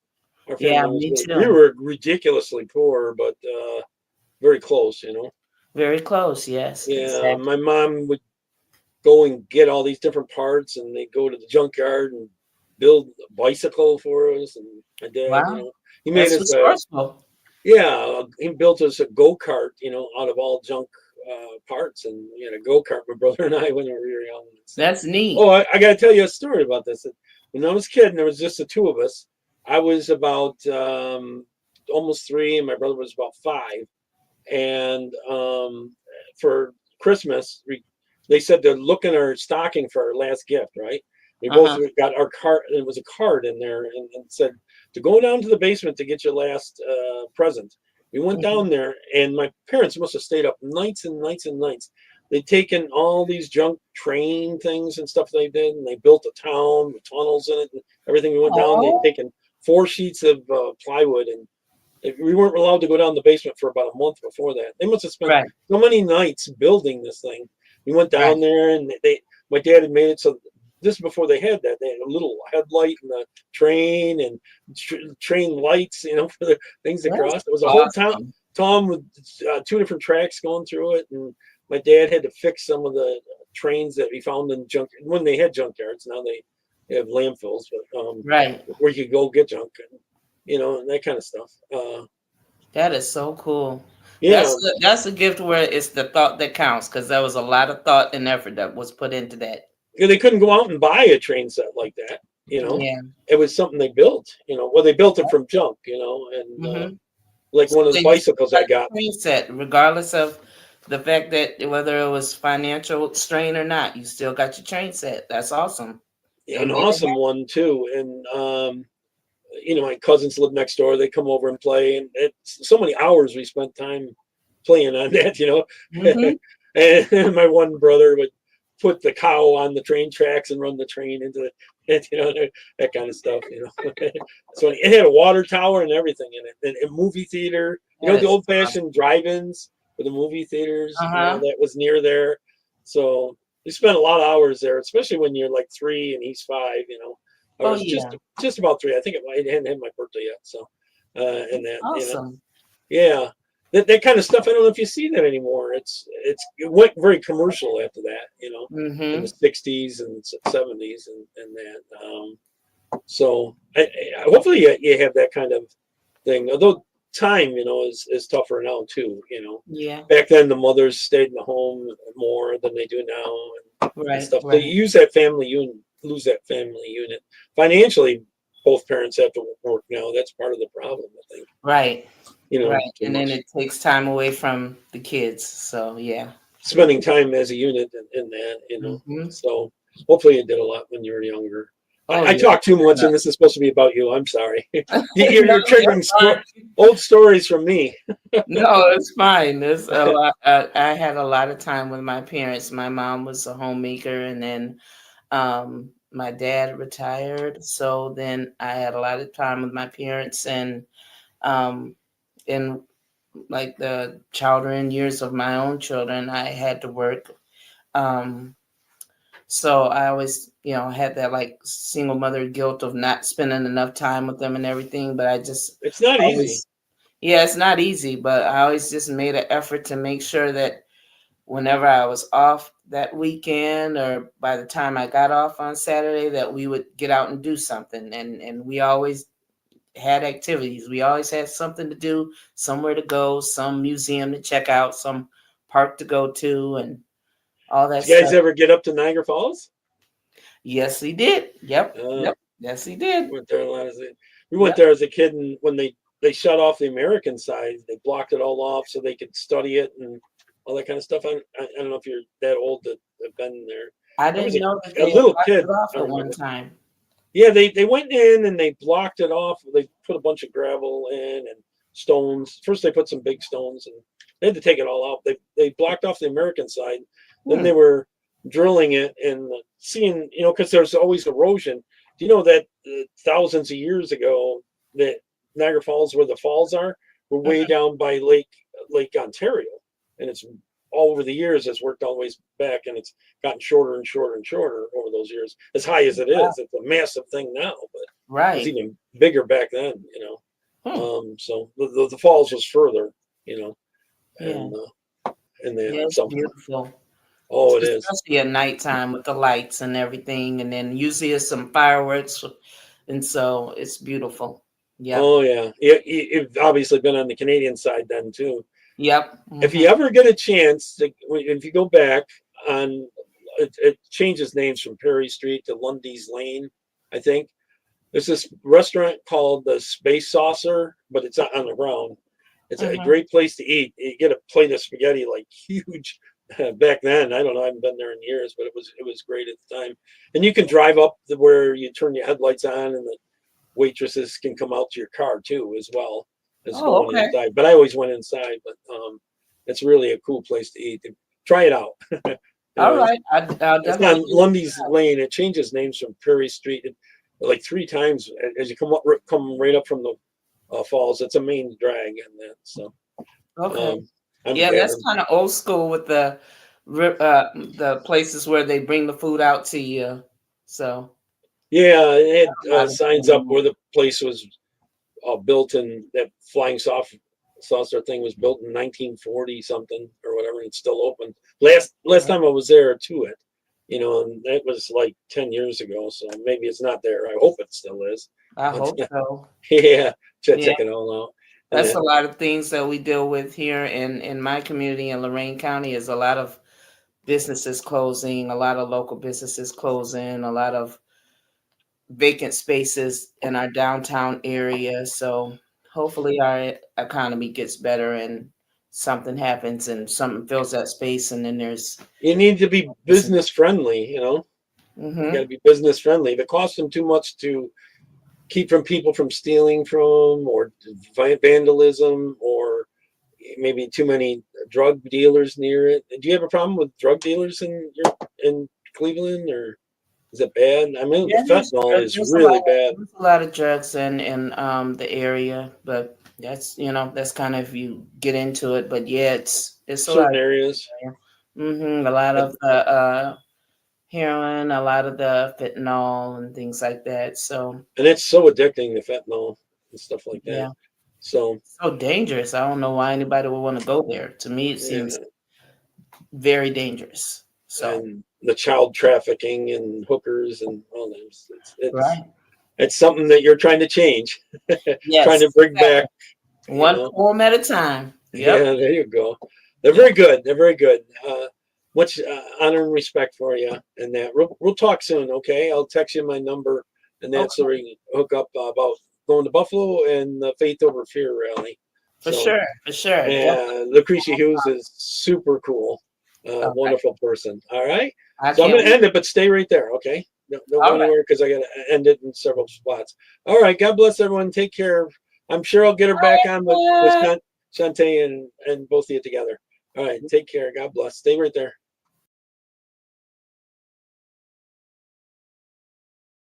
Our Yeah, family was me good. We too. were ridiculously poor, but very close, you know. Very close. Yes, Yeah, exactly. my mom would go and get all these different parts, and they go to the junkyard and build a bicycle for us. And my dad, Wow. he made That's us a resourceful. yeah, he built us a go kart, out of all junk parts, and we had a go kart. My brother and I when we were young and stuff. That's neat. Oh, I got to tell you a story about this. When I was a kid, and there was just the two of us. I was about almost 3, and my brother was about 5. And for Christmas, they said to look in our stocking for our last gift, right? We both Uh-huh. got our card, and it was a card in there, and said to go down to the basement to get your last present. We went Mhm. down there, and my parents must have stayed up nights and nights and nights. They'd taken all these junk train things and stuff they did, and they built a town with tunnels in it and everything. We went down, they'd Oh, taken 4 sheets of plywood, and we weren't allowed to go down the basement for about a month before that. They must have spent right, so many nights building this thing. We went right. down there, and my dad had made it so this is before they had that. They had a little headlight in the train and train lights, for the things to That's cross. It was a whole town, awesome. Tom with 2 different tracks going through it, and my dad had to fix some of the trains that we found in junk when they had junkyards. Now they have landfills, but Right. where you could go get junk, and that kind of stuff. That is so cool. Yeah, That's a gift where it's the thought that counts because there was a lot of thought and effort that was put into that. they couldn't go out and buy a train set like that. Yeah. It was something they built. Well, they built it from junk. And Mm-hmm. like So one of the then you still bicycles I got got. your train set, regardless of the fact that whether it was financial strain or not, you still got your train set. That's awesome. They An made it awesome one too. And my cousins live next door. They come over and play, and it's so many hours we spent time playing on that. happen. And my one brother would put the cow on the train tracks and run the train into it, that kind of stuff. So it had a water tower and everything in it, and a movie theater. You know, That the is old fashioned drive-ins for the movie theaters, you know, Uh-huh. that was near there. So we spent a lot of hours there, especially when you're like 3 and he's 5, you know. I Oh was yeah. just about 3. I think I hadn't had my birthday yet. So and that, you know, Awesome. yeah. That kind of stuff, I don't know if you see that anymore. It went very commercial after that, you know, in the Mm-hmm. 60s and 70s and that. So hopefully you have that kind of thing. Although time, you know, is tougher now too. You know, Yeah. back then the mothers stayed in the home more than they do now, and Right. stuff. So Right. you use that family unit, lose that family unit. Financially, both parents have to work now. That's part of the problem, I think. Right. You know, Right. too And then much it takes time away from the kids. So yeah. spending time as a unit in that. You know, Mm-hmm. so hopefully you did a lot when you were younger. Oh I yeah. talk too much, and this is supposed to be about you. I'm sorry. No, You're you're triggering fine. old stories from me. No, it's fine. There's a lot. I had a lot of time with my parents. My mom was a homemaker, and then my dad retired. So then I had a lot of time with my parents, and um, in like the childhood years of my own children, I had to work. Um, so I always, had that like single mother guilt of not spending enough time with them and everything. But I just It's not easy. always, yeah, it's not easy, but I always just made an effort to make sure that whenever I was off that weekend or by the time I got off on Saturday, that we would get out and do something. And we always had activities. We always had something to do, somewhere to go, some museum to check out, some park to go to, and all that Did you guys stuff. ever get up to Niagara Falls? Yes, he did. Yep. Uh, Yep. Yes, he did. went there a lot as a, we went Yep. there as a kid, and when they shut off the American side, they blocked it all off so they could study it and all that kind of stuff. I don't know if you're that old to have been there. I I was didn't know that a they had little blocked kid. it off I at one remember. time. Yeah, they went in and they blocked it off. They put a bunch of gravel in and stones. First, they put some big stones, and they had to take it all out. They blocked off the American side. Then Hmm. they were drilling it and seeing, you know, because there's always erosion. Do you know that thousands of years ago, that Niagara Falls, where the falls are, were way down by Lake Ontario, and it's all over the years. It's worked all the ways back, and it's gotten shorter and shorter and shorter over those years. As high as it is, it's a massive thing now, but it was Right. even bigger back then. You know, Hmm. so the falls was further. You know, Yeah. and then Yeah, it's so beautiful. oh, it is. Especially at nighttime with the lights and everything. And then usually there's some fireworks. And so it's beautiful. Yep. Oh yeah, you've obviously been on the Canadian side then too. Yep. If you ever get a chance to, if you go back on, it changes names from Perry Street to Lundy's Lane, I think. There's this restaurant called the Space Saucer, but it's on the ground. It's a Mhm. great place to eat. You get a plate of spaghetti, like huge. Back then, I don't know, I haven't been there in years, but it was great at the time. And you can drive up to where you turn your headlights on, and the waitresses can come out to your car too, as well as Oh, going okay. inside. But I always went inside. But it's really a cool place to eat. Try it out. All It's, right. I'll it's definitely on give it Lundy's Lane. It changes names from Perry Street like 3 times as you come right up from the falls. It's a main drag in that. So okay. I'm Yeah, that's gathering. kind of old school with the places where they bring the food out to you. So Yeah, it a lot had of signs up them. where the place was built in, that flying saucer thing was built in 1940 something or whatever, and it's still open. Last time I was there to it, you know, and that was like 10 years ago, so maybe it's not there. I hope it still is. I But hope so. yeah, check Yeah, it all out. And that's a then, lot of things that we deal with here in my community in Lorain County is a lot of businesses closing, a lot of local businesses closing, a lot of vacant spaces in our downtown area. So hopefully our economy gets better and something happens and something fills that space and then there's you need to be business friendly, you know. You got mm-hmm. to be business friendly. If it costs them too much to keep from people from stealing from, or vandalism, or maybe too many drug dealers near it. Do you have a problem with drug dealers in Cleveland, or is it bad? I mean, the Yeah, fentanyl is there's really bad. a lot of drugs in the area, but That's that's kind of if you get into it, but yeah, it's a lot. certain areas. A lot of the heroin, a lot of the fentanyl and things like that. So And it's so addicting, the fentanyl and stuff like that. yeah, So so dangerous. I don't know why anybody would want to go there. To me, it seems yeah, very dangerous. So and the child trafficking and hookers and all that. right, It's something that you're trying to change, trying yes, to bring back. You one know, poem at a time. yeah, Yep. there you go. They're very good. They're very good. Much honor and respect for you, and that we'll talk soon. Okay, I'll text you my number, and that so Okay. we can hook up about going to Buffalo and the Faith Over Fear rally. For So, sure, for sure. Definitely. and Lucretia Hughes is super cool, Okay. wonderful person. All right, I so I'm can't going to end it, but stay right there. Okay, don't go All right. anywhere because I got to end it in several spots. All right, God bless everyone. Take care. I'm sure I'll get her back on with Bye. Shantae and both of you together. All right, take care. God bless. Stay right there.